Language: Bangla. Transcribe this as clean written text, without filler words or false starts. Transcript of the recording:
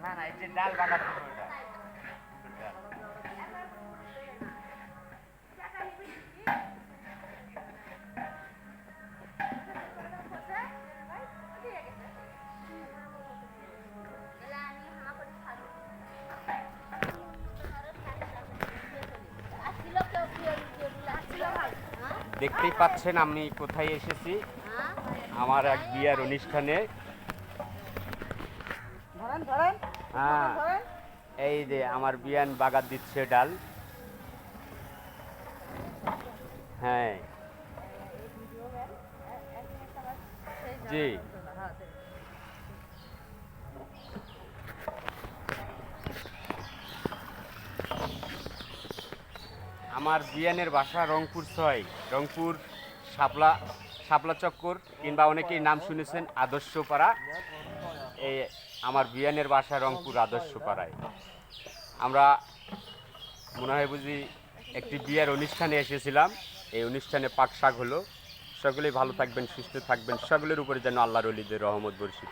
না না এই যে ডাল বাঁধা ছিল ওটা দেখতেই পাচ্ছেন আমি কোথায় এসেছি আমার এক বিয়ের অনুষ্ঠানে হ্যাঁ এই যে আমার বিয়ান বাগাত দিচ্ছে ডাল হ্যাঁ জি আমার বিয়ানের বাসা রংপুর ৬ রংপুর শাপলা চক্কর কিংবা অনেকেই নাম শুনেছেন আদর্শপাড়া এই আমার বিয়ানের বাসা রংপুর আদর্শপাড়ায় আমরা মনে হয় বুঝি একটি বিয়ের অনুষ্ঠানে এসেছিলাম এই অনুষ্ঠানে পাক শাক হলো সকলেই ভালো থাকবেন সুস্থ থাকবেন সকলের উপরে যেন আল্লাহর ওলিদের রহমত বর্ষিত হয়